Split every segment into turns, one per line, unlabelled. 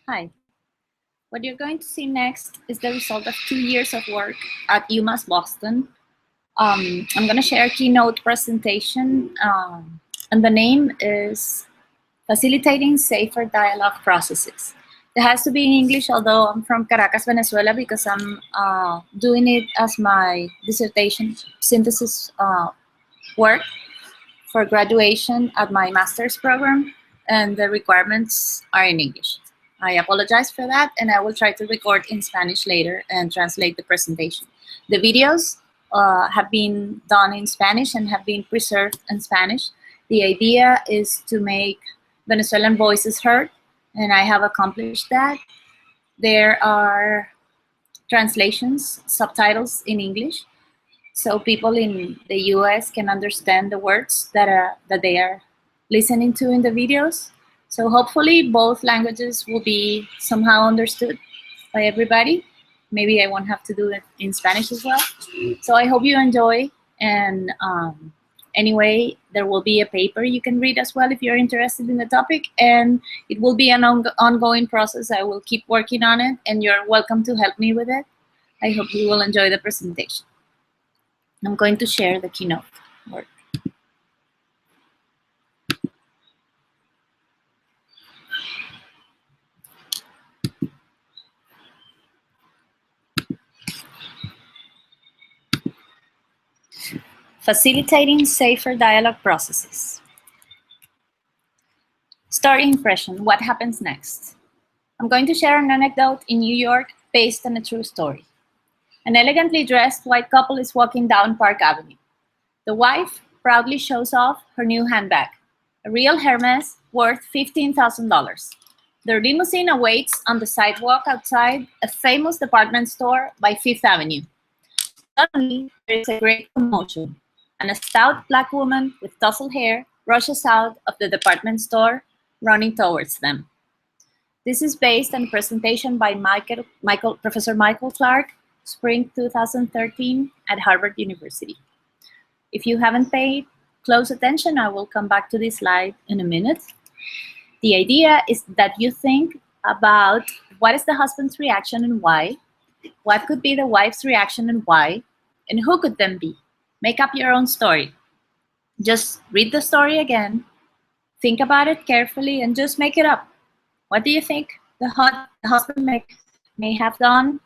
Hi. What you're going to see next is the result of 2 years of work at UMass Boston. I'm going to share a keynote presentation, and the name is Facilitating Safer Dialogue Processes. It has to be in English, although I'm from Caracas, Venezuela, because I'm doing it as my dissertation synthesis work for graduation at my master's program, and the requirements are in English. I apologize for that, and I will try to record in Spanish later and translate the presentation. The videos have been done in Spanish and have been preserved in Spanish. The idea is to make Venezuelan voices heard, and I have accomplished that. There are translations, subtitles in English, so people in the US can understand the words that they are listening to in the videos. So hopefully both languages will be somehow understood by everybody. Maybe I won't have to do it in Spanish as well. So I hope you enjoy, and anyway, there will be a paper you can read as well if you're interested in the topic, and it will be an ongoing process. I will keep working on it, and you're welcome to help me with it. I hope you will enjoy the presentation. I'm going to share the keynote work. Facilitating safer dialogue processes. Story impression, what happens next? I'm going to share an anecdote in New York based on a true story. An elegantly dressed white couple is walking down Park Avenue. The wife proudly shows off her new handbag, a real Hermes worth $15,000. Their limousine awaits on the sidewalk outside a famous department store by Fifth Avenue. Suddenly, there is a great commotion, and a stout black woman with tousled hair rushes out of the department store, running towards them. This is based on a presentation by Professor Michael Clark, spring 2013 at Harvard University. If you haven't paid close attention, I will come back to this slide in a minute. The idea is that you think about what is the husband's reaction and why, what could be the wife's reaction and why, and who could them be? Make up your own story. Just read the story again, think about it carefully, and just make it up. What do you think the husband may have done?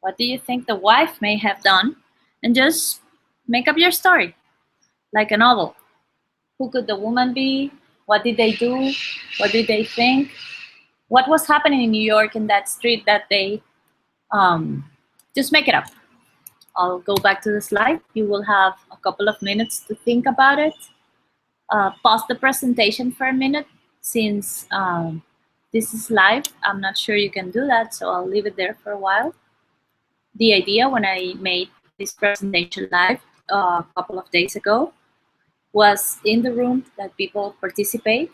What do you think the wife may have done? And just make up your story, like a novel. Who could the woman be? What did they do? What did they think? What was happening in New York in that street that day? Just make it up. I'll go back to the slide. You will have a couple of minutes to think about it. Pause the presentation for a minute, since this is live. I'm not sure you can do that, so I'll leave it there for a while. The idea when I made this presentation live a couple of days ago was in the room that people participate.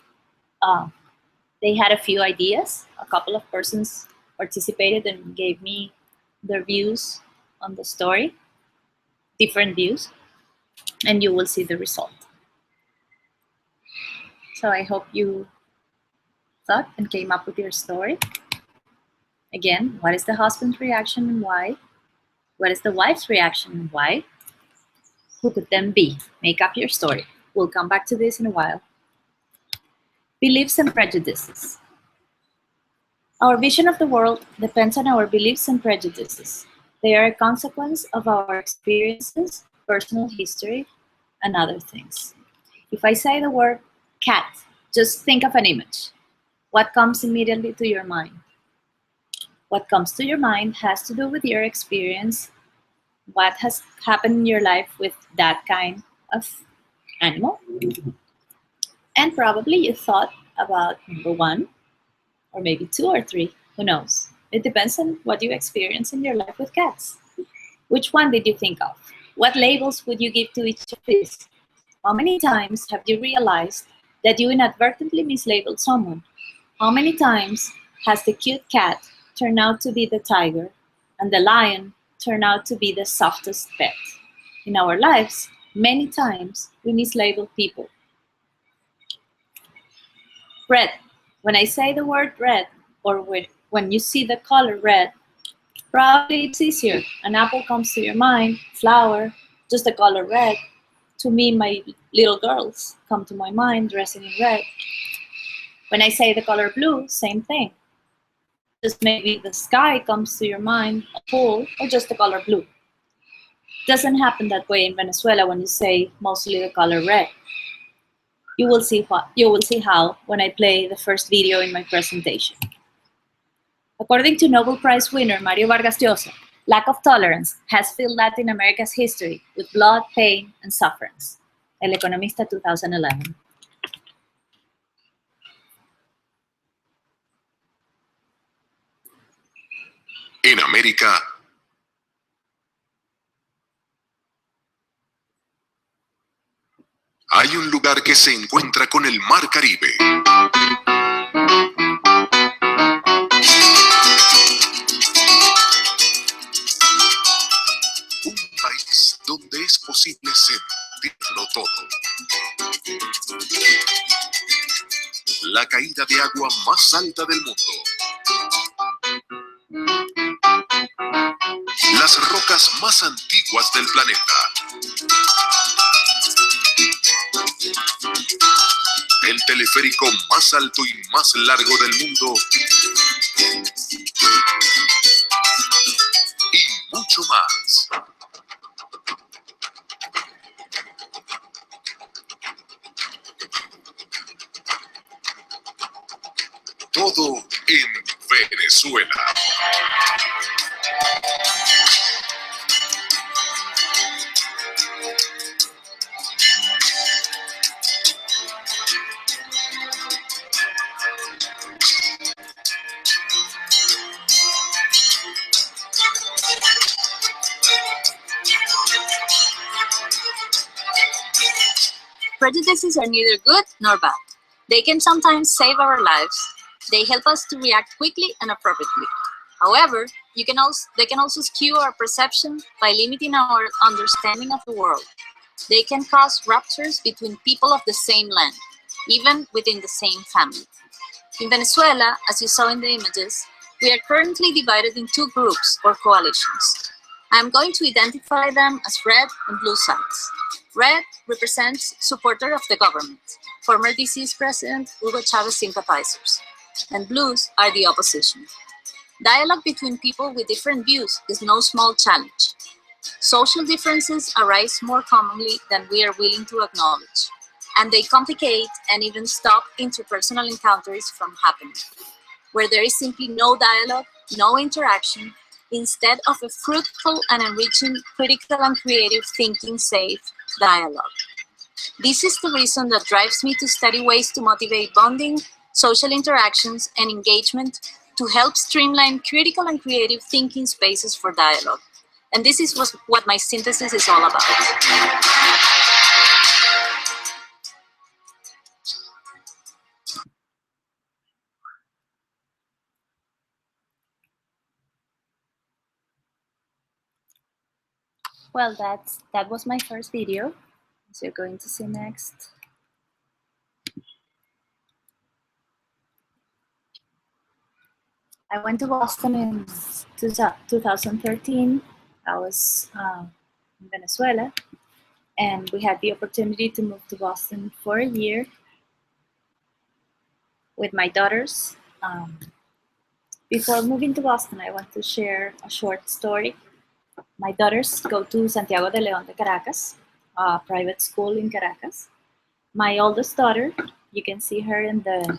They had a few ideas. A couple of persons participated and gave me their views on the story, different views, and you will see the result. So I hope you thought and came up with your story. Again, what is the husband's reaction and why? What is the wife's reaction and why? Who could them be? Make up your story. We'll come back to this in a while. Beliefs and prejudices. Our vision of the world depends on our beliefs and prejudices. They are a consequence of our experiences, personal history, and other things. If I say the word cat, just think of an image. What comes immediately to your mind? What comes to your mind has to do with your experience, what has happened in your life with that kind of animal. And probably you thought about number one, or maybe two or three, who knows? It depends on what you experience in your life with cats. Which one did you think of? What labels would you give to each of these? How many times have you realized that you inadvertently mislabeled someone? How many times has the cute cat turned out to be the tiger and the lion turned out to be the softest pet? In our lives, many times we mislabel people. Bread. When I say the word bread, or when you see the color red, probably it's easier. An apple comes to your mind, flower, just the color red. To me, my little girls come to my mind dressing in red. When I say the color blue, same thing. Just maybe the sky comes to your mind, a pool, or just the color blue. Doesn't happen that way in Venezuela when you say mostly the color red. You will see how when I play the first video in my presentation. According to Nobel Prize winner Mario Vargas Llosa, lack of tolerance has filled Latin America's history with blood, pain, and sufferance. El Economista 2011.
En América, hay un lugar que se encuentra con el Mar Caribe. Un país donde es posible sentirlo todo. La caída de agua más alta del mundo. Las rocas más antiguas del planeta. El teleférico más alto y más largo del mundo. Y mucho más. Todo en Venezuela.
Prejudices are neither good nor bad. They can sometimes save our lives. They help us to react quickly and appropriately. However, they can also skew our perception by limiting our understanding of the world. They can cause ruptures between people of the same land, even within the same family. In Venezuela, as you saw in the images, we are currently divided in two groups or coalitions. I am going to identify them as red and blue sides. Red represents supporters of the government, former deceased President Hugo Chavez sympathizers, and blues are the opposition. Dialogue between people with different views is no small challenge. Social differences arise more commonly than we are willing to acknowledge, and they complicate and even stop interpersonal encounters from happening, where there is simply no dialogue, no interaction, instead of a fruitful and enriching critical and creative thinking safe dialogue. This is the reason that drives me to study ways to motivate bonding, social interactions, and engagement to help streamline critical and creative thinking spaces for dialogue. And this is what my synthesis is all about. Well, that was my first video, as you're going to see next. I went to Boston in 2013. I was in Venezuela, and we had the opportunity to move to Boston for a year with my daughters. Before moving to Boston, I want to share a short story. My daughters go to Santiago de León de Caracas, a private school in Caracas. My oldest daughter, you can see her in the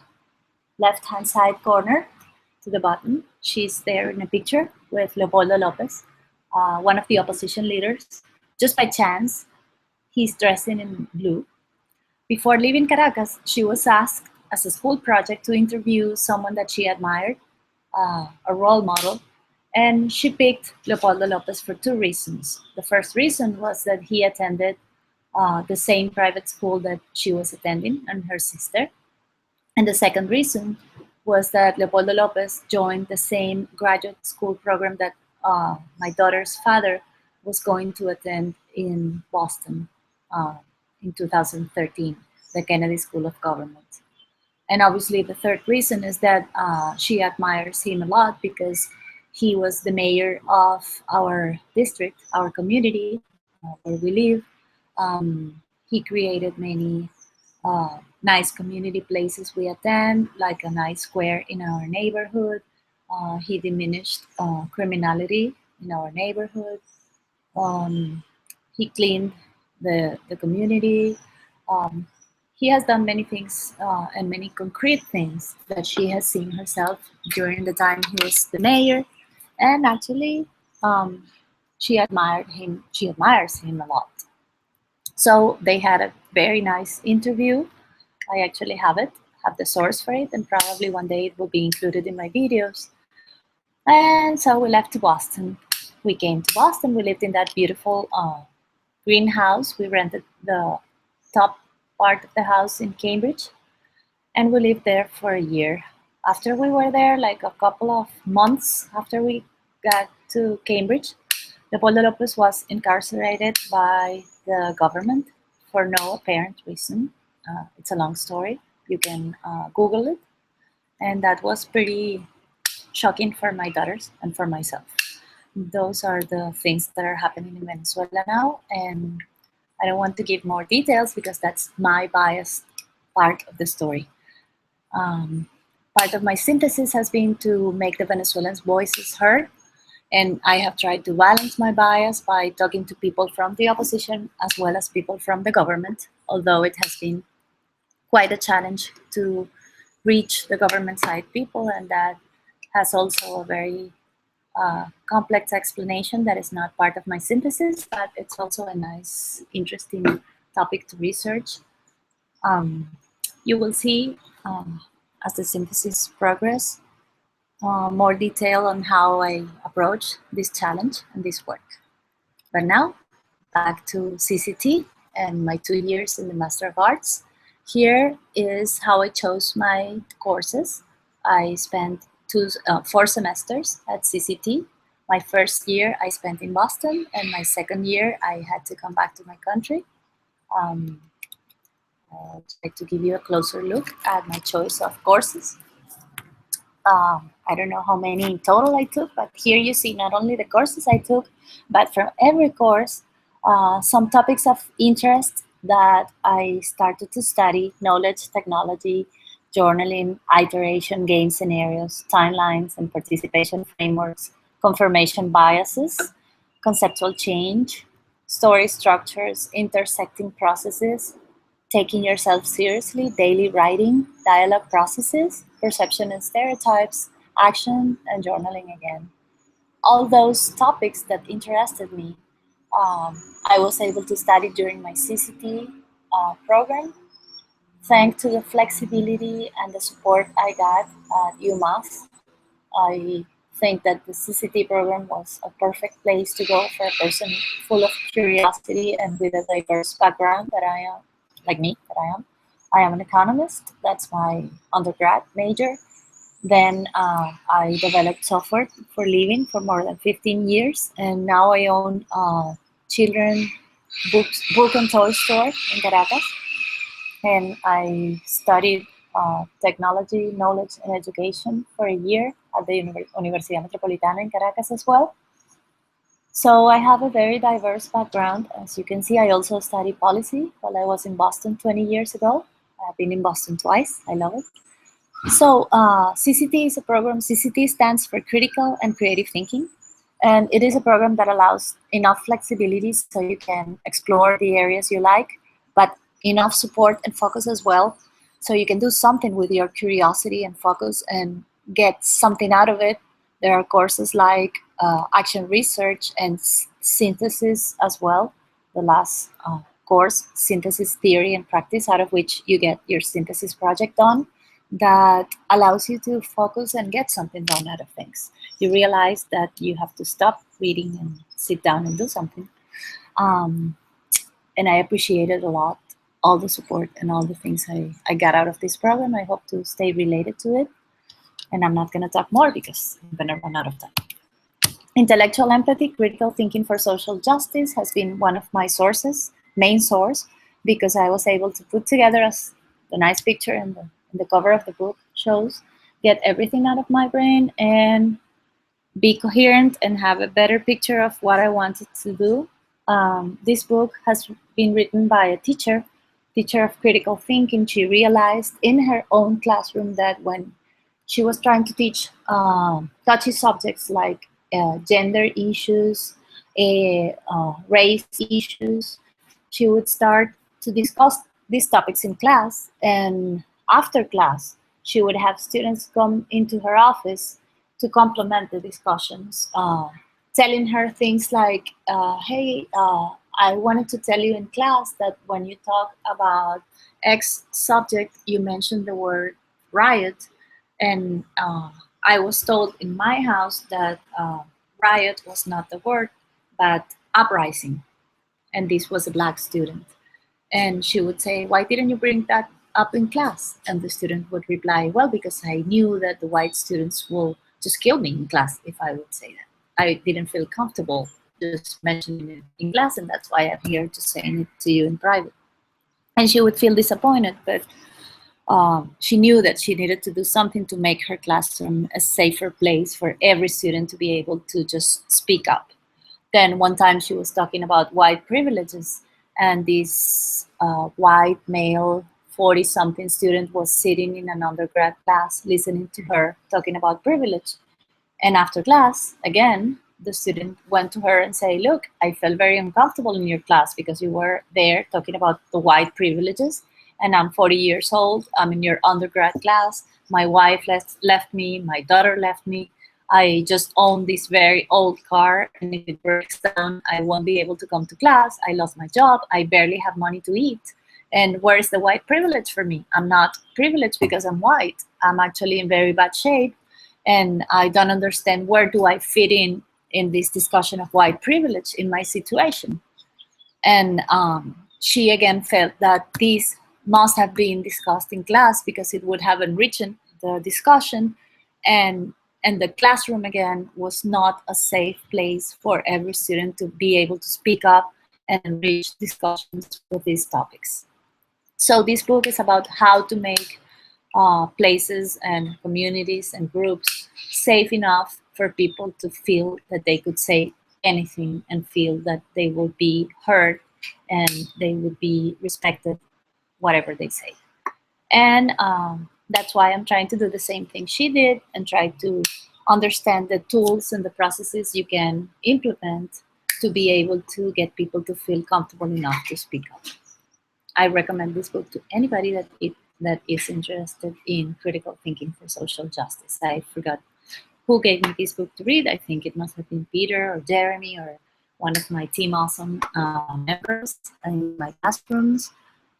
left-hand side corner to the bottom. She's there in a picture with Leopoldo Lopez, one of the opposition leaders. Just by chance, he's dressing in blue. Before leaving Caracas, she was asked as a school project to interview someone that she admired, a role model, and she picked Leopoldo Lopez for two reasons. The first reason was that he attended the same private school that she was attending and her sister. And the second reason was that Leopoldo Lopez joined the same graduate school program that my daughter's father was going to attend in Boston in 2013, the Kennedy School of Government. And obviously the third reason is that she admires him a lot because he was the mayor of our district, our community, where we live. He created many nice community places we attend, like a nice square in our neighborhood. He diminished criminality in our neighborhood. Um, he cleaned the community. Um, he has done many things and many concrete things that she has seen herself during the time he was the mayor. And actually, um, she admired him. She admires him a lot. So they had a very nice interview. I actually have the source for it, and probably one day it will be included in my videos. And so we left to Boston. We came to Boston. We lived in that beautiful greenhouse. We rented the top part of the house in Cambridge, and we lived there for a year. After we were there, like a couple of months after we got to Cambridge, Leopoldo Lopez was incarcerated by the government for no apparent reason. It's a long story. You can Google it. And that was pretty shocking for my daughters and for myself. Those are the things that are happening in Venezuela now. And I don't want to give more details because that's my biased part of the story. Part of my synthesis has been to make the Venezuelans' voices heard. And I have tried to balance my bias by talking to people from the opposition as well as people from the government, although it has been quite a challenge to reach the government side people, and that has also a very complex explanation that is not part of my synthesis, but it's also a nice, interesting topic to research. You will see as the synthesis progress more detail on how I approach this challenge and this work. But now, back to CCT and my 2 years in the Master of Arts. Here is how I chose my courses. I spent 4 semesters at CCT. My first year I spent in Boston, and my second year I had to come back to my country. I'd like to give you a closer look at my choice of courses. I don't know how many in total I took, but here you see not only the courses I took, but from every course, some topics of interest that I started to study: knowledge, technology, journaling, iteration, game scenarios, timelines and participation frameworks, confirmation biases, conceptual change, story structures, intersecting processes, taking yourself seriously, daily writing, dialogue processes, perception and stereotypes, action, and journaling again. All those topics that interested me, I was able to study during my CCT program, thanks to the flexibility and the support I got at UMass. I think that the CCT program was a perfect place to go for a person full of curiosity and with a diverse background that I am, like me, that I am. I am an economist. That's my undergrad major. Then I developed software for living for more than 15 years, and now I own a children book and toy store in Caracas. And I studied technology, knowledge, and education for a year at the Universidad Metropolitana in Caracas as well. So I have a very diverse background. As you can see, I also studied policy while I was in Boston 20 years ago. I've been in Boston twice. I love it. So CCT is a program. CCT stands for Critical and Creative Thinking. And it is a program that allows enough flexibility so you can explore the areas you like, but enough support and focus as well, so you can do something with your curiosity and focus and get something out of it. There are courses like action research and synthesis as well. The last course, synthesis theory and practice, out of which you get your synthesis project done, that allows you to focus and get something done out of things. You realize that you have to stop reading and sit down and do something. And I appreciated a lot all the support and all the things I got out of this program. I hope to stay related to it. And I'm not going to talk more because I'm going to run out of time. Intellectual empathy, critical thinking for social justice has been one of my sources, main source, because I was able to put together the nice picture and The cover of the book shows get everything out of my brain and be coherent and have a better picture of what I wanted to do. This book has been written by a teacher of critical thinking. She realized in her own classroom that when she was trying to teach touchy subjects like gender issues, race issues, she would start to discuss these topics in class, and after class, she would have students come into her office to complement the discussions, telling her things like, hey, I wanted to tell you in class that when you talk about X subject, you mentioned the word riot, and I was told in my house that riot was not the word, but uprising, and this was a black student. And she would say, why didn't you bring that up in class? And the student would reply, well, because I knew that the white students will just kill me in class if I would say that. I didn't feel comfortable just mentioning it in class, and that's why I'm here to say it to you in private. And she would feel disappointed, but she knew that she needed to do something to make her classroom a safer place for every student to be able to just speak up. Then one time she was talking about white privileges, and this white male 40-something student was sitting in an undergrad class listening to her talking about privilege. And after class, again, the student went to her and said, look, I felt very uncomfortable in your class because you were there talking about the white privileges, and I'm 40 years old, I'm in your undergrad class, my wife left me, my daughter left me, I just own this very old car, and if it breaks down, I won't be able to come to class. I lost my job. I barely have money to eat. And where is the white privilege for me? I'm not privileged because I'm white. I'm actually in very bad shape, and I don't understand where do I fit in this discussion of white privilege in my situation. And she again felt that this must have been discussed in class because it would have enriched the discussion, and the classroom again was not a safe place for every student to be able to speak up and enrich discussions with these topics. So this book is about how to make places and communities and groups safe enough for people to feel that they could say anything and feel that they will be heard and they would be respected, whatever they say. And that's why I'm trying to do the same thing she did and try to understand the tools and the processes you can implement to be able to get people to feel comfortable enough to speak up. I recommend this book to anybody that is interested in critical thinking for social justice. I forgot who gave me this book to read. I think it must have been Peter or Jeremy or one of my Team Awesome members in my classrooms.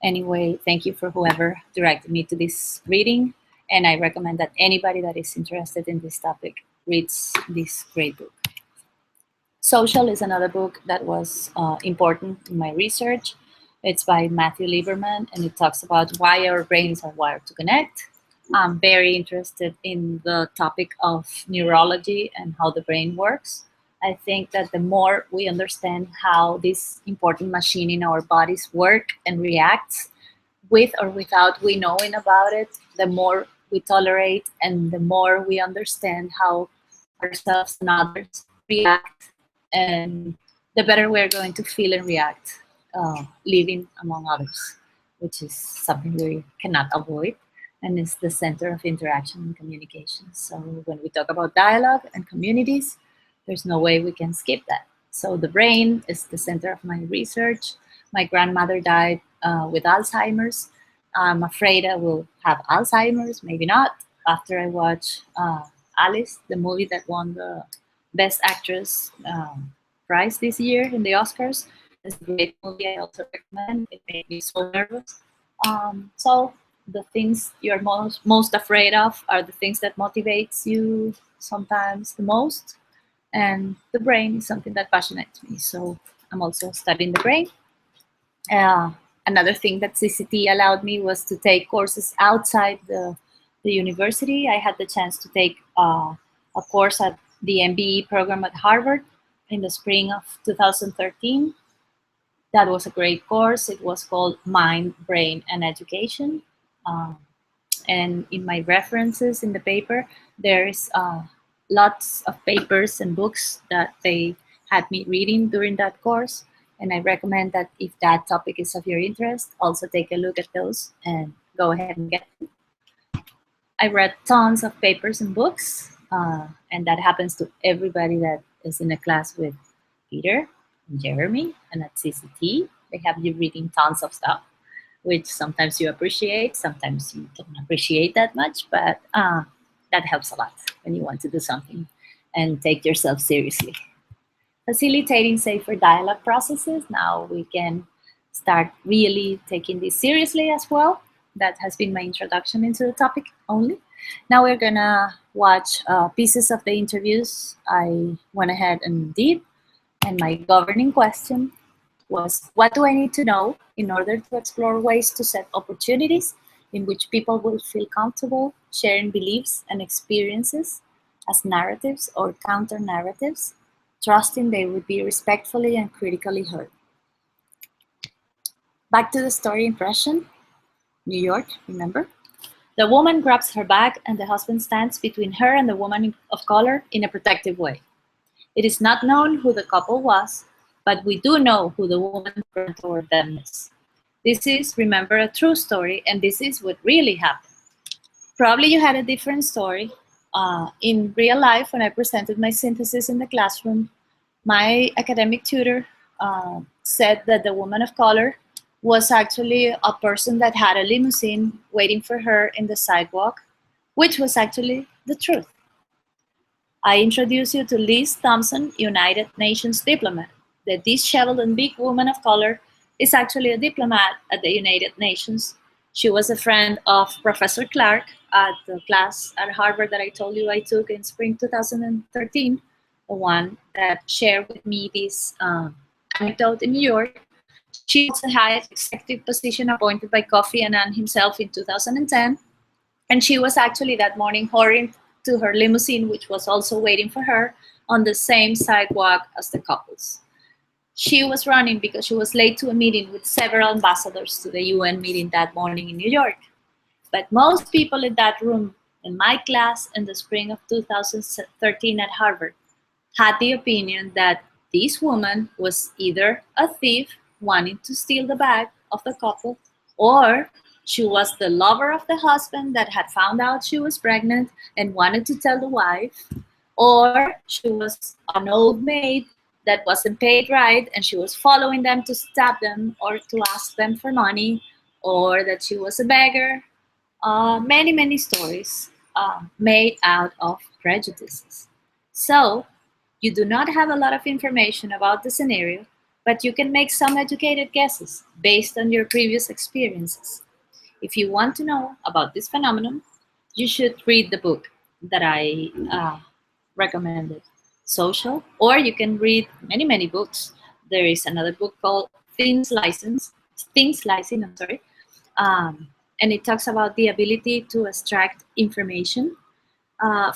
Anyway, thank you for whoever directed me to this reading, and I recommend that anybody that is interested in this topic reads this great book. Social is another book that was important in my research. It's by Matthew Lieberman, and it talks about why our brains are wired to connect. I'm very interested in the topic of neurology and how the brain works. I think that the more we understand how this important machine in our bodies work and reacts, with or without we knowing about it, the more we tolerate and the more we understand how ourselves and others react, and the better we're going to feel and react living among others, which is something we cannot avoid and is the center of interaction and communication. So when we talk about dialogue and communities, there's no way we can skip that. So the brain is the center of my research. My grandmother died with Alzheimer's. I'm afraid I will have Alzheimer's, maybe not, after I watch Alice, the movie that won the Best Actress prize this year in the Oscars. It's a great movie. I also recommend. It made me so nervous. So the things you're most afraid of are the things that motivates you sometimes the most. And the brain is something that fascinates me. So I'm also studying the brain. Another thing that CCT allowed me was to take courses outside the university. I had the chance to take a course at the MBE program at Harvard in the spring of 2013. That was a great course. It was called Mind, Brain, and Education. And in my references in the paper, there's lots of papers and books that they had me reading during that course. And I recommend that if that topic is of your interest, also take a look at those and go ahead and get them. I read tons of papers and books, and that happens to everybody that is in a class with Peter and Jeremy and at CCT. They have you reading tons of stuff, which sometimes you appreciate, sometimes you don't appreciate that much, but that helps a lot when you want to do something and take yourself seriously. Facilitating safer dialogue processes. Now we can start really taking this seriously as well. That has been my introduction into the topic only. Now we're gonna watch pieces of the interviews I went ahead and did. And my governing question was, what do I need to know in order to explore ways to set opportunities in which people will feel comfortable sharing beliefs and experiences as narratives or counter-narratives, trusting they would be respectfully and critically heard. Back to the story impression. New York, remember? The woman grabs her bag and the husband stands between her and the woman of color in a protective way. It is not known who the couple was, but we do know who the woman ran toward them is. This is, remember, a true story, and this is what really happened. Probably you had a different story. In real life, when I presented my synthesis in the classroom, my academic tutor said that the woman of color was actually a person that had a limousine waiting for her in the sidewalk, which was actually the truth. I introduce you to Liz Thompson, United Nations diplomat. The disheveled and big woman of color is actually a diplomat at the United Nations. She was a friend of Professor Clark at the class at Harvard that I told you I took in spring 2013, the one that shared with me this anecdote in New York. She holds the highest executive position appointed by Kofi Annan himself in 2010. And she was actually that morning hurrying to her limousine, which was also waiting for her on the same sidewalk as the couples. She was running because she was late to a meeting with several ambassadors to the UN meeting that morning in New York. But most people in that room, in my class in the spring of 2013 at Harvard, had the opinion that this woman was either a thief wanting to steal the bag of the couple, or she was the lover of the husband that had found out she was pregnant and wanted to tell the wife, or she was an old maid that wasn't paid right and she was following them to stab them or to ask them for money, or that she was a beggar. Many stories made out of prejudices. So you do not have a lot of information about the scenario, but you can make some educated guesses based on your previous experiences. If you want to know about this phenomenon, you should read the book that I recommended, Social, or you can read many books. There is another book called Thin Slicing, and it talks about the ability to extract information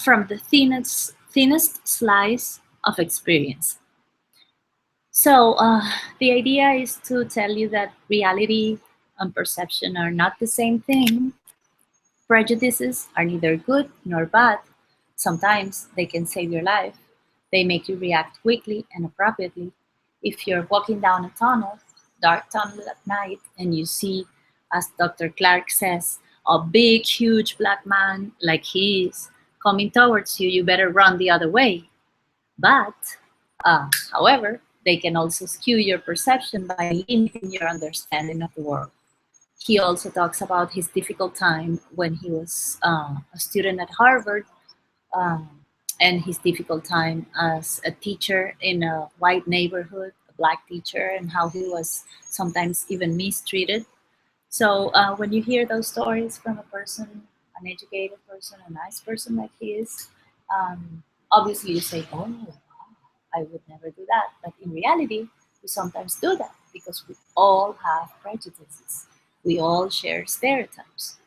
from the thinnest slice of experience. So the idea is to tell you that reality and perception are not the same thing. Prejudices are neither good nor bad. Sometimes they can save your life. They make you react quickly and appropriately. If you're walking down a tunnel, dark tunnel at night, and you see, as Dr. Clark says, a big, huge black man like he is coming towards you, you better run the other way. But, however, they can also skew your perception by limiting your understanding of the world. He also talks about his difficult time when he was a student at Harvard, and his difficult time as a teacher in a white neighborhood, a black teacher, and how he was sometimes even mistreated. So when you hear those stories from a person, an educated person, a nice person like he is, obviously you say, oh, wow, I would never do that. But in reality, we sometimes do that because we all have prejudices. We all share stereotypes.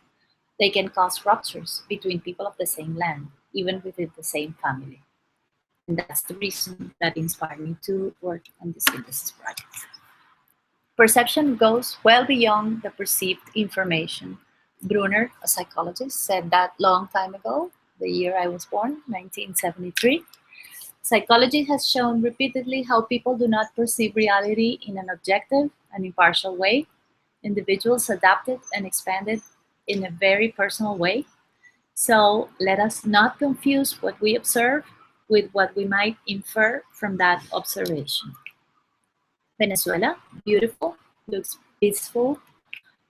They can cause ruptures between people of the same land, even within the same family. And that's the reason that inspired me to work on this synthesis project. Perception goes well beyond the perceived information Brunner, a psychologist, said that long time ago, the year I was born, 1973. Psychology has shown repeatedly how people do not perceive reality in an objective and impartial way. Individuals adapt it and expand it in a very personal way. So let us not confuse what we observe with what we might infer from that observation. Venezuela, beautiful, looks peaceful.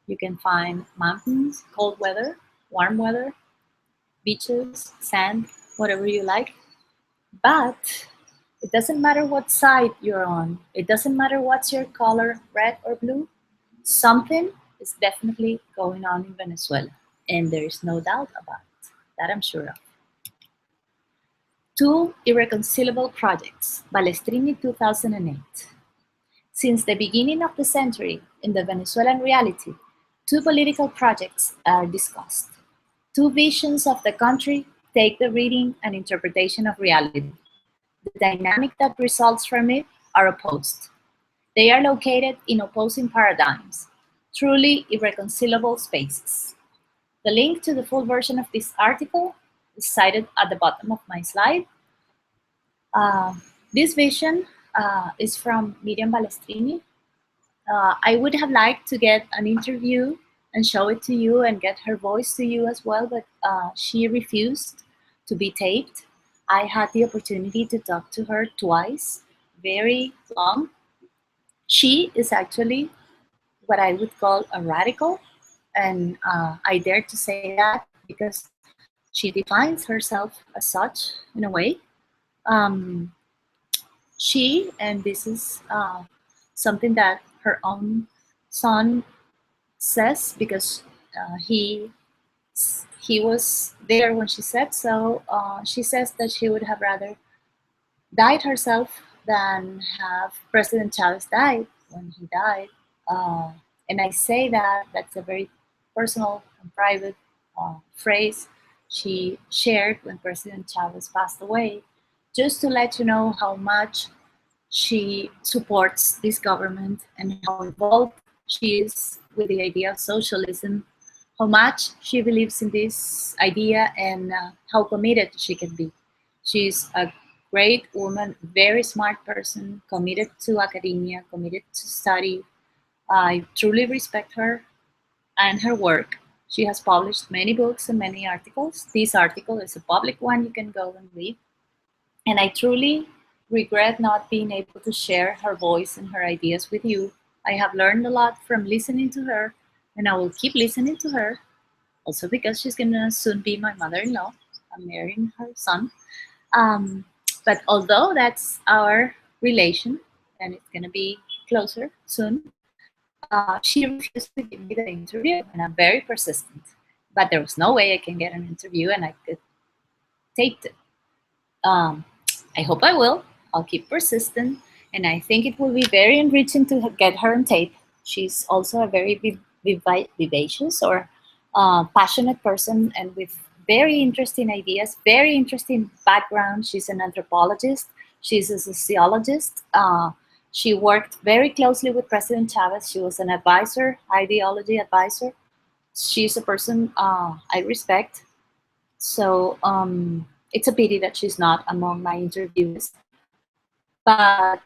You can find mountains, cold weather, warm weather, beaches, sand, whatever you like. But it doesn't matter what side you're on. It doesn't matter what's your color, red or blue. Something is definitely going on in Venezuela, and there is no doubt about it. That I'm sure of. Two irreconcilable projects, Balestrini 2008. Since the beginning of the century, in the Venezuelan reality, two political projects are discussed. Two visions of the country take the reading and interpretation of reality. The dynamic that results from it are opposed. They are located in opposing paradigms, truly irreconcilable spaces. The link to the full version of this article is cited at the bottom of my slide. This vision is from Miriam Balestrini. I would have liked to get an interview and show it to you and get her voice to you as well, but she refused to be taped. I had the opportunity to talk to her twice, very long. She is actually what I would call a radical, and I dare to say that because she defines herself as such in a way. She, and this is something that her own son says, because he was there when she said so. She says that she would have rather died herself than have President Chavez died when he died. And I say that that's a very personal and private phrase she shared when President Chavez passed away, just to let you know how much she supports this government and how involved she is with the idea of socialism, how much she believes in this idea, and how committed she can be. She's a great woman, very smart person, committed to academia, committed to study. I truly respect her and her work. She has published many books and many articles. This article is a public one, you can go and read. And I truly regret not being able to share her voice and her ideas with you. I have learned a lot from listening to her, and I will keep listening to her, also because she's gonna soon be my mother-in-law. I'm marrying her son. But although that's our relation, and it's gonna be closer soon, she refused to give me the interview, and I'm very persistent. But there was no way I can get an interview, and I could tape it. I hope I will. I'll keep persistent, and I think it will be very enriching to get her on tape. She's also a very vivacious or passionate person, and with very interesting ideas, very interesting background. She's an anthropologist. She's a sociologist. She worked very closely with President Chavez. She was an advisor, ideology advisor. She's a person I respect. So it's a pity that she's not among my interviews, but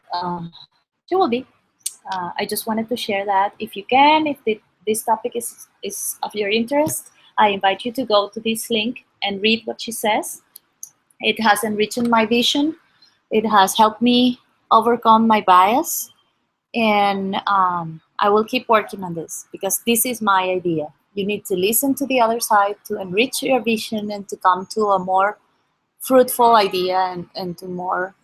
she will be. I just wanted to share that. If you can, if this topic is of your interest, I invite you to go to this link and read what she says. It has enriched my vision. It has helped me overcome my bias, and I will keep working on this because this is my idea. You need to listen to the other side to enrich your vision and to come to a more fruitful idea and to more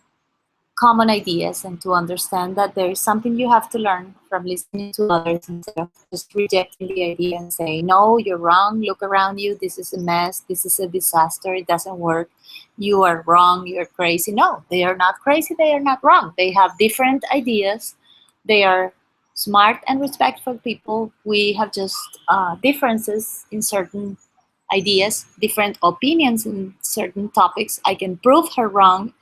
common ideas, and to understand that there is something you have to learn from listening to others instead of just rejecting the idea and saying, no, you're wrong, look around you, this is a mess, this is a disaster, it doesn't work, you are wrong, you're crazy. No, they are not crazy, they are not wrong. They have different ideas. They are smart and respectful people. We have just differences in certain ideas, different opinions in certain topics. I can prove her wrong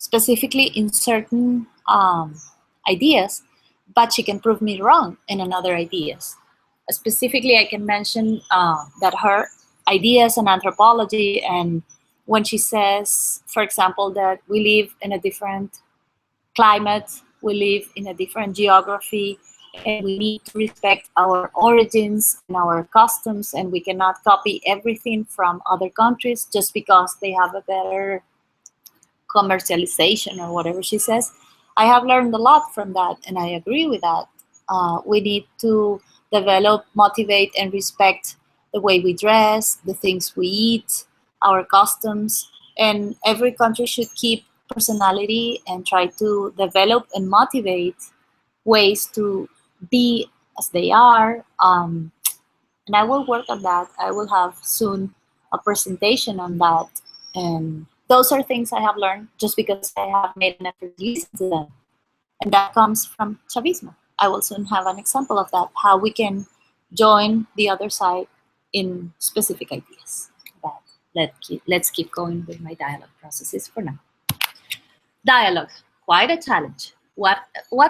specifically in certain ideas, but she can prove me wrong in another ideas. Specifically, I can mention that her ideas on anthropology, and when she says, for example, that we live in a different climate, we live in a different geography, and we need to respect our origins and our customs, and we cannot copy everything from other countries just because they have a better commercialization or whatever she says. I have learned a lot from that, and I agree with that. We need to develop, motivate, and respect the way we dress, the things we eat, our customs, and every country should keep personality and try to develop and motivate ways to be as they are. And I will work on that. I will have soon a presentation on that. And those are things I have learned just because I have made an effort to listen to them. And that comes from Chavismo. I will soon have an example of that, how we can join the other side in specific ideas. But let's keep going with my dialogue processes for now. Dialogue, quite a challenge. What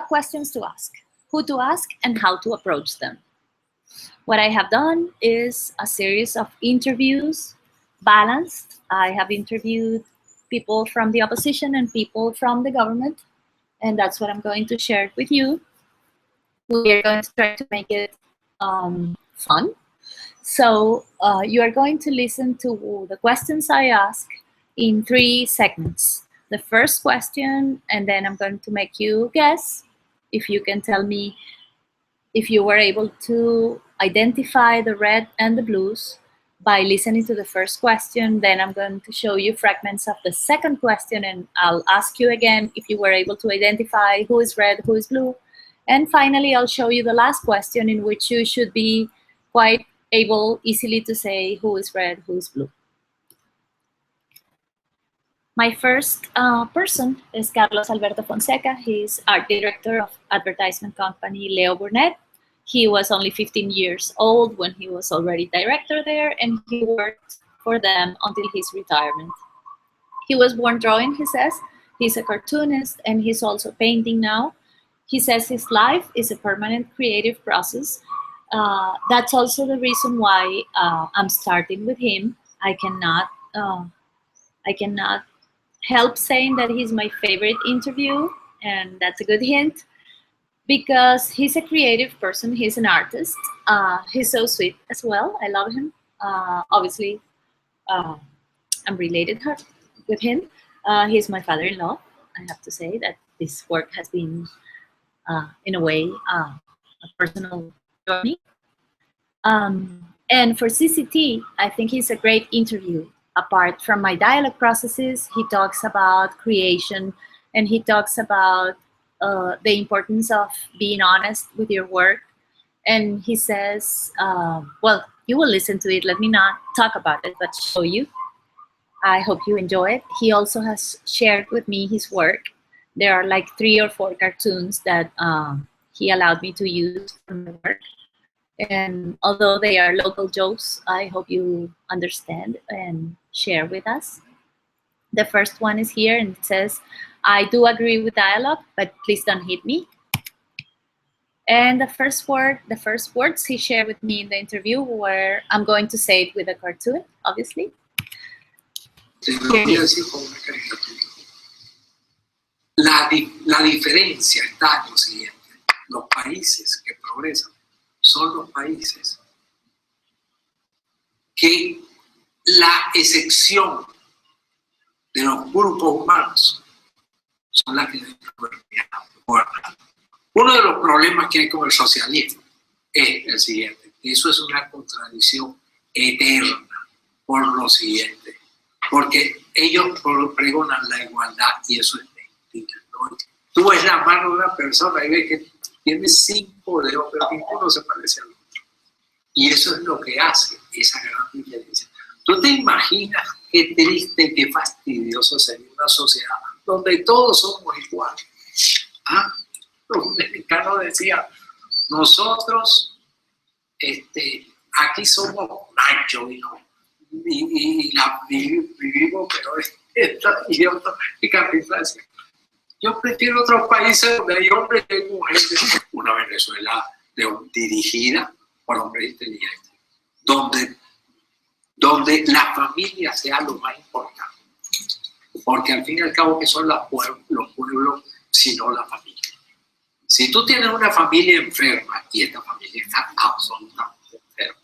questions to ask, who to ask, and how to approach them. What I have done is a series of interviews, balanced. I have interviewed people from the opposition and people from the government, and that's what I'm going to share with you. We are going to try to make it fun. So you are going to listen to the questions I ask in 3 segments. The first question, and then I'm going to make you guess if you can tell me if you were able to identify the red and the blues by listening to the first question. Then I'm going to show you fragments of the second question, and I'll ask you again if you were able to identify who is red, who is blue. And finally, I'll show you the last question, in which you should be quite able easily to say who is red, who is blue. My first person is Carlos Alberto Fonseca. He's art director of advertisement company Leo Burnett. He was only 15 years old when he was already director there, and he worked for them until his retirement. He was born drawing, he says. He's a cartoonist, and he's also painting now. He says his life is a permanent creative process. That's also the reason why I'm starting with him. I cannot help saying that he's my favorite interview, and that's a good hint, because he's a creative person, he's an artist. He's so sweet as well, I love him. Obviously, I'm related with him. He's my father-in-law. I have to say that this work has been, in a way, a personal journey. And for CCT, I think he's a great interview. Apart from my dialogue processes, he talks about creation, and he talks about the importance of being honest with your work. And he says, well, you will listen to it. Let me not talk about it, but show you. I hope you enjoy it. He also has shared with me his work. There are like 3 or 4 cartoons that he allowed me to use from the work. And although they are local jokes, I hope you understand and share with us. The first one is here, and it says, I do agree with dialogue, but please don't hit me. And the first words he shared with me in the interview were, I'm going to say it with a cartoon, obviously.
La diferencia está en lo siguiente. Los países que progresan son los países que la excepción de los grupos humanos son las que gobiernan. Uno de los problemas que hay con el socialismo es el siguiente: eso es una contradicción eterna por lo siguiente, porque ellos pregonan la igualdad y eso es mentira, ¿no? Tú ves la mano de una persona y ves que tiene 5 dedos, pero ninguno se parece al otro. Y eso es lo que hace esa gran diferencia. ¿Tú te imaginas qué triste, qué fastidioso sería una sociedad donde todos somos iguales? ¿Ah? Los mexicanos decían, nosotros aquí somos machos y vivimos, pero y Capitán decía, yo prefiero otros países donde hay hombres y mujeres. Una Venezuela dirigida por hombres inteligentes, donde la familia sea lo más importante. Porque al fin y al cabo, que son los pueblos, sino la familia. Si tú tienes una familia enferma, y esta familia está absolutamente enferma,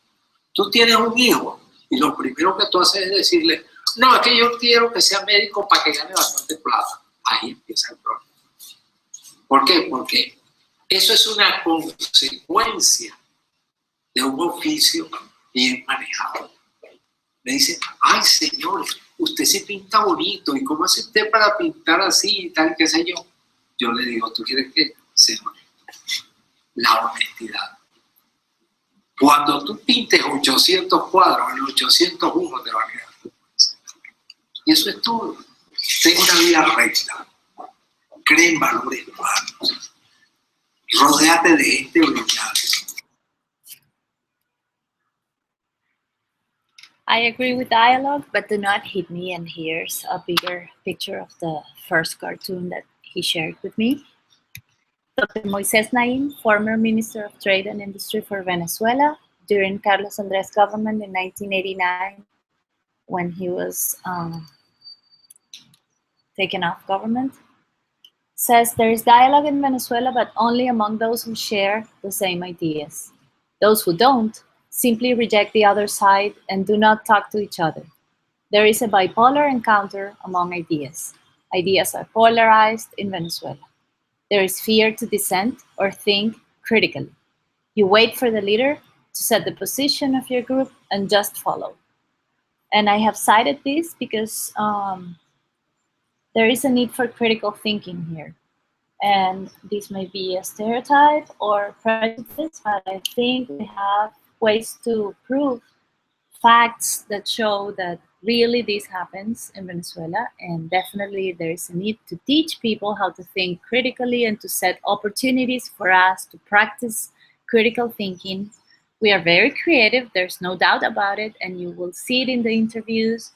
tú tienes un hijo, y lo primero que tú haces es decirle, no, es que yo quiero que sea médico para que gane bastante plata. Ahí empieza el problema. ¿Por qué? Porque eso es una consecuencia de un oficio bien manejado. Me dicen, ay señor, usted se pinta bonito, ¿y cómo hace usted para pintar así y tal, qué sé yo? Yo le digo, ¿tú quieres que sea honesto? La honestidad. Cuando tú pintes 800 cuadros, en 801 te va a quedar. Y eso es todo. Ten una vida recta. Cree en valores humanos. Rodéate de gente brillante.
I agree with dialogue, but do not hit me. And here's a bigger picture of the first cartoon that he shared with me. Dr. Moisés Naim, former Minister of Trade and Industry for Venezuela during Carlos Andrés' government in 1989, when he was taken off government, says there is dialogue in Venezuela, but only among those who share the same ideas. Those who don't simply reject the other side and do not talk to each other. There is a bipolar encounter among ideas. Ideas are polarized in Venezuela. There is fear to dissent or think critically. You wait for the leader to set the position of your group and just follow. And I have cited this because there is a need for critical thinking here. And this may be a stereotype or prejudice, but I think we have ways to prove facts that show that really this happens in Venezuela, and definitely there is a need to teach people how to think critically and to set opportunities for us to practice critical thinking. We are very creative, there's no doubt about it, and you will see it in the interviews.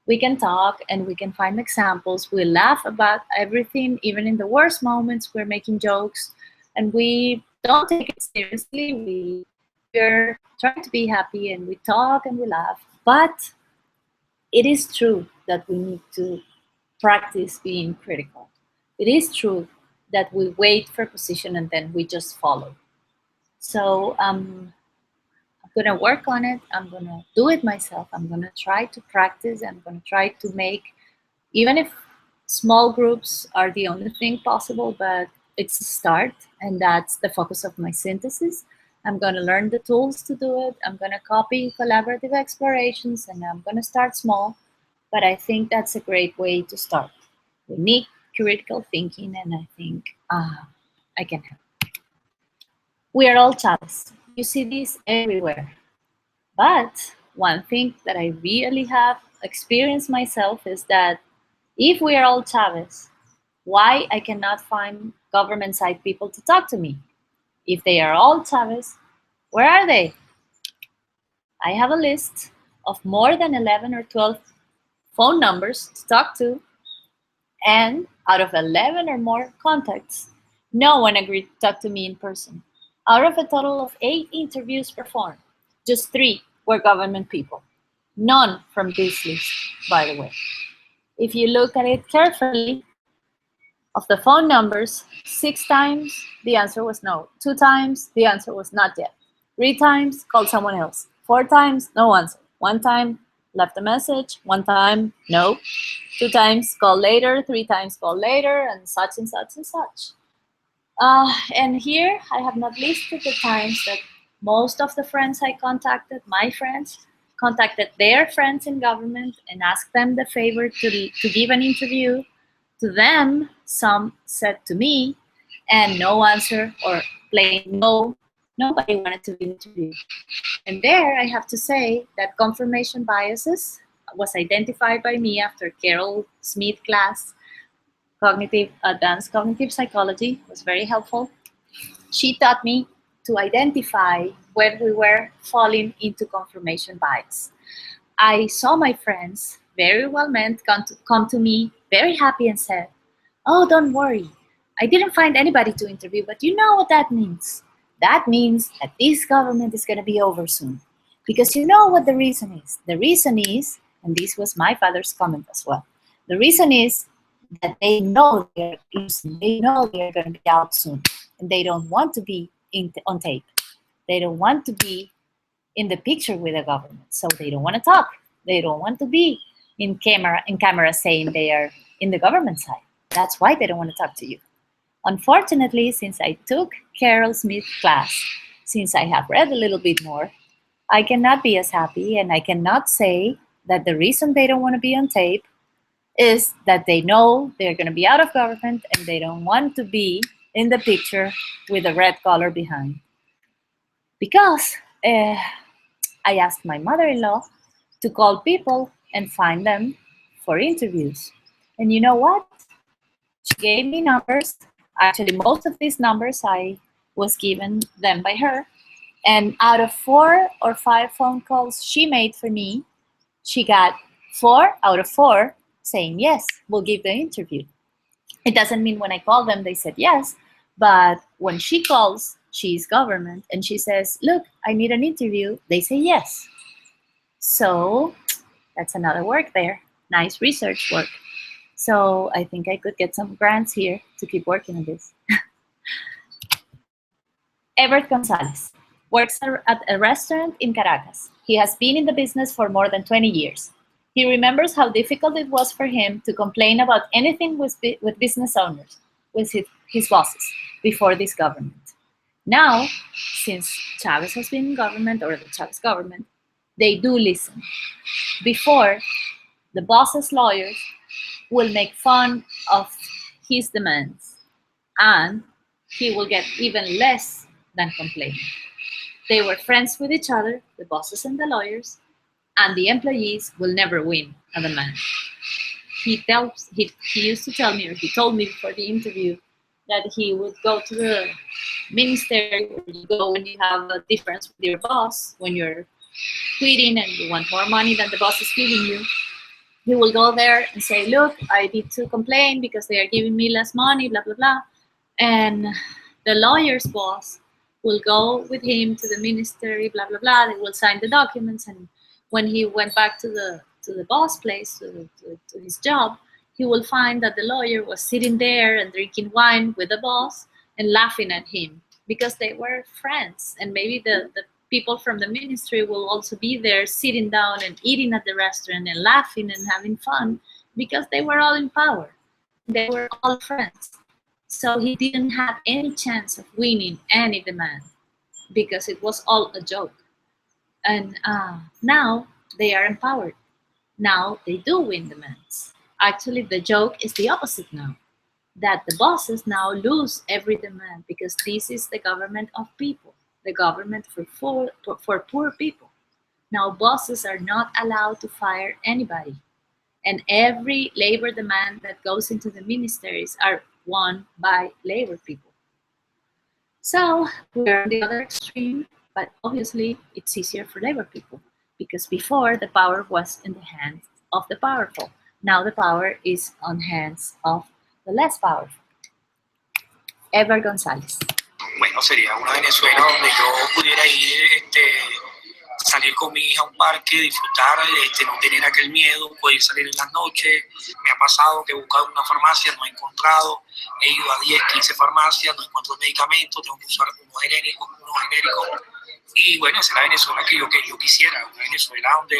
We can talk and we can find examples. We laugh about everything, even in the worst moments, we're making jokes, and we don't take it seriously. We're trying to be happy and we talk and we laugh. But it is true that we need to practice being critical. It is true that we wait for position and then we just follow. So I'm going to work on it. I'm going to do it myself. I'm going to try to practice. I'm going to try to make, even if small groups are the only thing possible, but it's a start, and that's the focus of my synthesis. I'm going to learn the tools to do it. I'm going to copy collaborative explorations, and I'm going to start small, but I think that's a great way to start. We need critical thinking, and I think I can help. We are all Chavez. You see this everywhere. But one thing that I really have experienced myself is that if we are all Chavez, why I cannot find government side people to talk to me? If they are all Chavez, where are they? I have a list of more than 11 or 12 phone numbers to talk to, and out of 11 or more contacts, no one agreed to talk to me in person. Out of a total of 8 interviews performed, just 3 were government people. None from this list, by the way. If you look at it carefully, of the phone numbers, 6 times the answer was no. 2 times the answer was not yet. 3 times called someone else. 4 times no answer. 1 time left a message. 1 time no. 2 times call later. 3 times call later, and such and such and such. And here I have not listed the times that most of the friends I contacted, my friends, contacted their friends in government and asked them the favor to give an interview. To them, some said to me, and no answer or plain no, nobody wanted to be interviewed. And there I have to say that confirmation biases was identified by me after Carol Smith class, advanced cognitive psychology, was very helpful. She taught me to identify when we were falling into confirmation bias. I saw my friends, very well meant, come to me very happy and said, "Oh, don't worry. I didn't find anybody to interview, but you know what that means. that means that this government is going to be over soon. Because you know what the reason is? The reason is, and this was my father's comment as well, the reason is that they know they're losing. They know they're going to be out soon. And they don't want to be on tape. They don't want to be in the picture with the government. So they don't want to talk. They don't want to be in camera saying they are in the government side. That's why they don't want to talk to you. Unfortunately, since I took Carol Smith class, since I have read a little bit more, I cannot be as happy, and I cannot say that the reason they don't want to be on tape is that they know they're going to be out of government and they don't want to be in the picture with a red color behind. Because I asked my mother-in-law to call people and find them for interviews. And you know what? She gave me numbers. Actually, most of these numbers I was given them by her. And out of 4 or 5 phone calls she made for me, she got 4 out of 4 saying, yes, we'll give the interview. It doesn't mean when I call them, they said yes. But when she calls, she's government, and she says, look, I need an interview, they say yes. So that's another work there. Nice research work. So I think I could get some grants here to keep working on this. Everett Gonzalez works at a restaurant in Caracas. He has been in the business for more than 20 years. He remembers how difficult it was for him to complain about anything with business owners, with his bosses, before this government. Now, since Chavez has been in government, or the Chavez government, they do listen. Before, the boss's lawyers will make fun of his demands, and he will get even less than complaining. They were friends with each other, the bosses and the lawyers, and the employees will never win a demand. He used to tell me, or he told me before the interview, that he would go to the ministry, where you go when you have a difference with your boss, when you're quitting and you want more money than the boss is giving you. He will go there and say, look, I need to complain because they are giving me less money, blah, blah, blah. And the lawyer's boss will go with him to the ministry, blah, blah, blah. They will sign the documents. And when he went back to the boss place, to his job, he will find that the lawyer was sitting there and drinking wine with the boss and laughing at him because they were friends. And maybe the people from the ministry will also be there sitting down and eating at the restaurant and laughing and having fun because they were all in power. They were all friends. So he didn't have any chance of winning any demand because it was all a joke. And now they are empowered. Now they do win demands. Actually, the joke is the opposite now, that the bosses now lose every demand because this is the government of people, the government for poor people. Now bosses are not allowed to fire anybody. And every labor demand that goes into the ministries are won by labor people. So we're on the other extreme, but obviously it's easier for labor people because before the power was in the hands of the powerful. Now the power is on hands of the less powerful. Ever González.
Bueno, sería una Venezuela donde yo pudiera ir, salir con mi hija a un parque, disfrutar, no tener aquel miedo, poder salir en las noches. Me ha pasado que he buscado una farmacia, no he encontrado, he ido a 10, 15 farmacias, no encuentro medicamentos, tengo que usar unos genéricos. Y bueno, esa es la Venezuela que yo quisiera, una Venezuela donde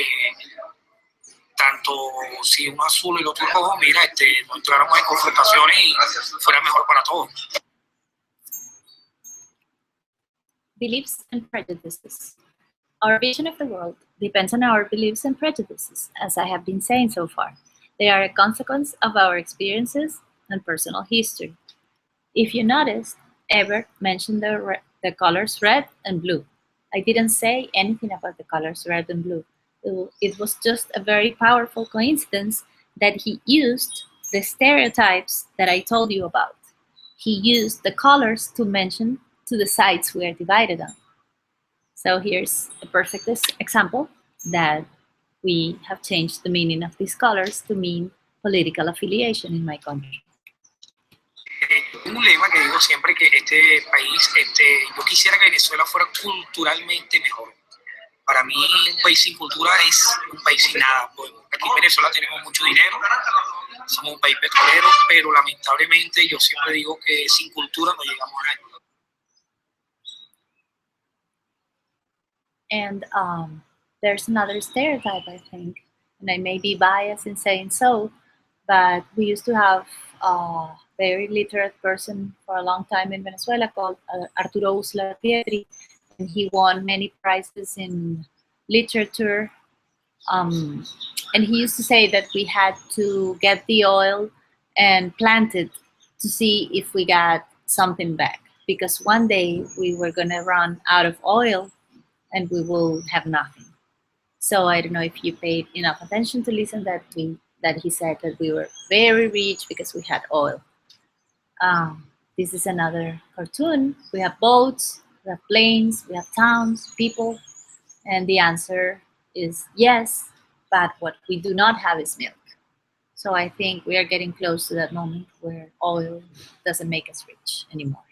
tanto si uno azul y el otro rojo, mira, no entráramos en confrontaciones y fuera mejor para todos.
Beliefs and prejudices. Our vision of the world depends on our beliefs and prejudices, as I have been saying so far. They are a consequence of our experiences and personal history. If you noticed, Ever mentioned the colors red and blue. I didn't say anything about the colors red and blue. It was just a very powerful coincidence that he used the stereotypes that I told you about. He used the colors to mention to the sides we are divided on. So here's a perfect example that we have changed the meaning of these colors to mean political affiliation in my country.
Tengo un lema que digo siempre que este país, yo quisiera que Venezuela fuera culturalmente mejor. Para mí un país sin cultura es un país sin nada. Pues aquí en Venezuela tenemos mucho dinero, somos un país petrolero, pero lamentablemente yo siempre digo que sin cultura no llegamos a nada.
And there's another stereotype, I think, and I may be biased in saying so, but we used to have a very literate person for a long time in Venezuela called Arturo Uslar Pietri, and he won many prizes in literature. And he used to say that we had to get the oil and plant it to see if we got something back, because one day we were going to run out of oil and we will have nothing. So I don't know if you paid enough attention to listen that he said that we were very rich because we had oil. This is another cartoon. We have boats, we have planes, we have towns, people, and the answer is yes, but what we do not have is milk. So I think we are getting close to that moment where oil doesn't make us rich anymore.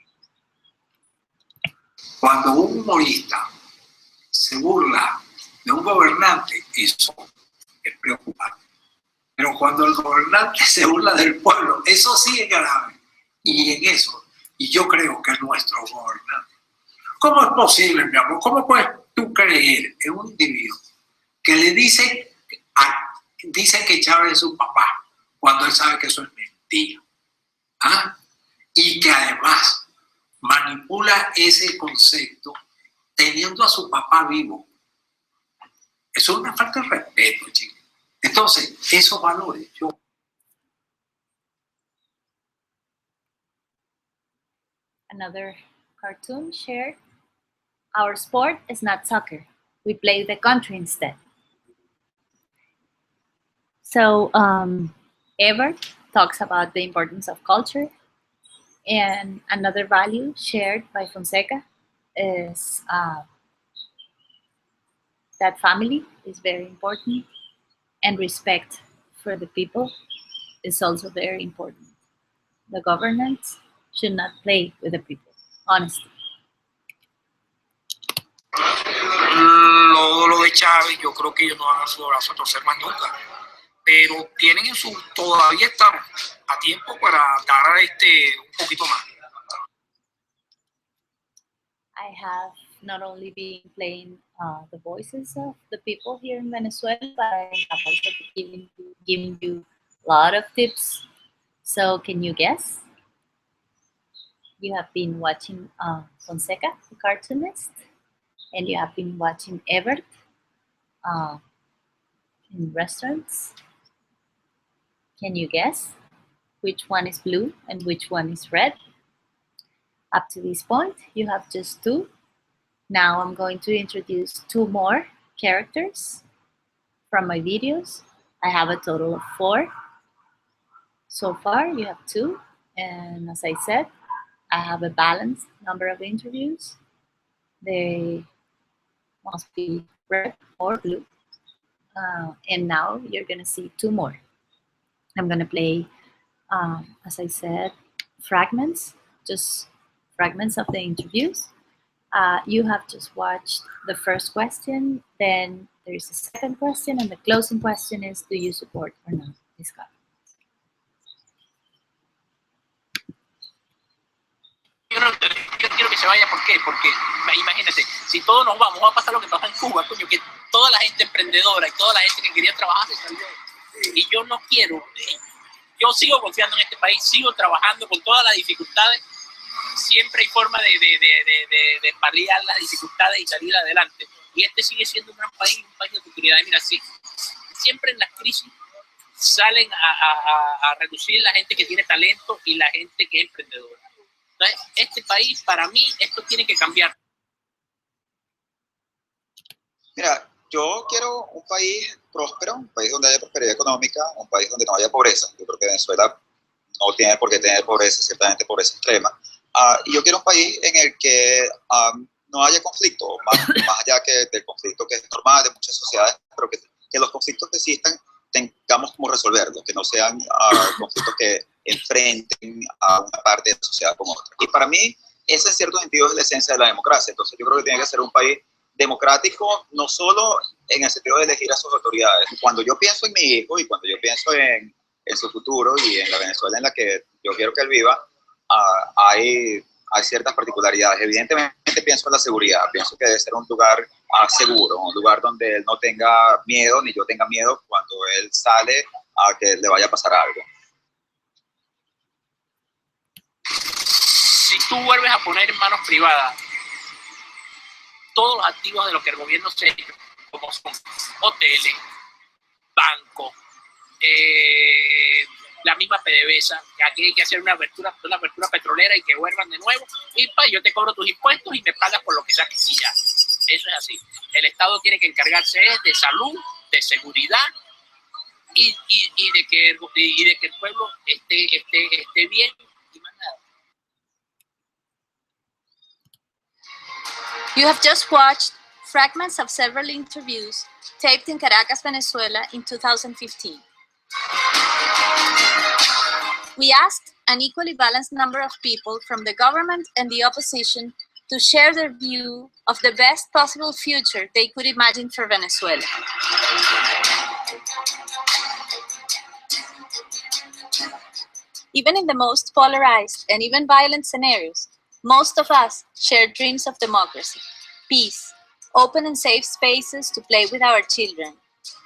Cuando un humorista se burla de un gobernante, eso es preocupante. Pero cuando el gobernante se burla del pueblo, eso sí es grave. Y en eso, y yo creo que es nuestro gobernante. ¿Cómo es posible, mi amor? ¿Cómo puedes tú creer en un individuo que le dice que Chávez es su papá cuando él sabe que eso es mentira? ¿Ah? Y que además manipula ese concepto teniendo a su papá vivo. Eso es una falta de respeto, chicos. Entonces, esos valores, yo...
Another cartoon shared. Our sport is not soccer. We play the country instead. So Ebert talks about the importance of culture, and another value shared by Fonseca is that family is very important, and respect for the people is also very important. The government should not play with the people, honestly.
Lo de Chávez, yo creo que ellos no van a su brazo a torcer más nunca, pero todavía estamos a tiempo para dar un poquito más.
I have not only been playing the voices of the people here in Venezuela, but I have also been giving you a lot of tips. So can you guess? You have been watching Fonseca, the cartoonist, and you have been watching Ebert in restaurants. Can you guess which one is blue and which one is red? Up to this point, you have just two. Now I'm going to introduce two more characters from my videos. I have a total of 4. So far, you have 2. And as I said, I have a balanced number of interviews. They must be red or blue. And now you're going to see 2 more. I'm going to play, as I said, fragments, just fragments of the interviews. You have just watched the first question, then there's a second question, and the closing question is, do you support or not this government?
Yo quiero que se vaya, ¿por qué? Porque imagínate, si todos nos vamos, va a pasar lo que pasa en Cuba, coño, que toda la gente emprendedora y toda la gente que quería trabajar se salió. Y yo no quiero, yo sigo confiando en este país, sigo trabajando con todas las dificultades. Siempre hay forma de paliar las dificultades y salir adelante. Y este sigue siendo un gran país, un país de oportunidades. Mira, sí, siempre en las crisis salen a reducir la gente que tiene talento y la gente que es emprendedora. Entonces, este país, para mí, esto tiene que cambiar.
Mira, yo quiero un país próspero, un país donde haya prosperidad económica, un país donde no haya pobreza. Yo creo que Venezuela no tiene por qué tener pobreza, ciertamente pobreza extrema. Y yo quiero un país en el que no haya conflicto, más allá que del conflicto que es normal de muchas sociedades, pero que los conflictos que existan tengamos como resolverlos, que no sean conflictos que enfrenten a una parte de la sociedad con otra. Y para mí, esa en cierto sentido es la esencia de la democracia. Entonces yo creo que tiene que ser un país democrático, no solo en el sentido de elegir a sus autoridades. Cuando yo pienso en mi hijo y cuando yo pienso en su futuro y en la Venezuela en la que yo quiero que él viva, hay ciertas particularidades. Evidentemente pienso en la seguridad, pienso que debe ser un lugar seguro, un lugar donde él no tenga miedo, ni yo tenga miedo cuando él sale a que le vaya a pasar algo.
Si tú vuelves a poner en manos privadas todos los activos de lo que el gobierno se ha hecho, como son hoteles, bancos, la misma PDVSA, que aquí hay que hacer una apertura petrolera y que vuelvan de nuevo, y yo te cobro tus impuestos y me pagas por lo que saques y ya. Eso es así. El Estado tiene que encargarse de salud, de seguridad y de que el pueblo esté bien y más nada.
You have just watched fragments of several interviews taped in Caracas, Venezuela in 2015. We asked an equally balanced number of people from the government and the opposition to share their view of the best possible future they could imagine for Venezuela. Even in the most polarized and even violent scenarios, most of us share dreams of democracy, peace, open and safe spaces to play with our children,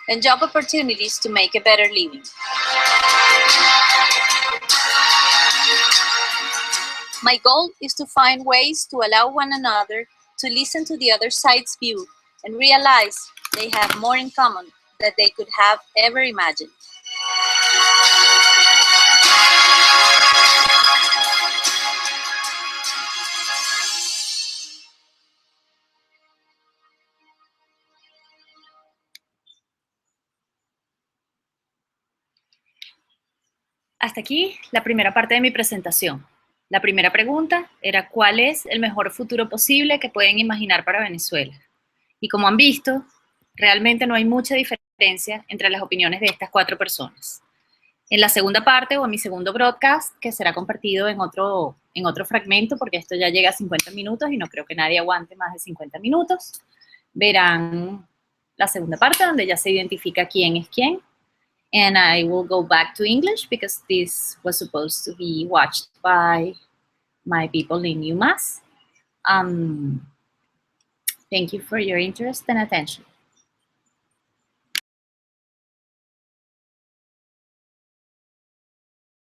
and job opportunities to make a better living. My goal is to find ways to allow one another to listen to the other side's view and realize they have more in common than they could have ever imagined. Hasta aquí la primera parte de mi presentación. La primera pregunta era ¿cuál es el mejor futuro posible que pueden imaginar para Venezuela? Y como han visto, realmente no hay mucha diferencia entre las opiniones de estas 4 personas. En la segunda parte o en mi segundo broadcast, que será compartido en otro fragmento, porque esto ya llega a 50 minutos y no creo que nadie aguante más de 50 minutos, verán la segunda parte donde ya se identifica quién es quién. And I will go back to English because this was supposed to be watched by my people in UMass. Thank you for your interest and attention.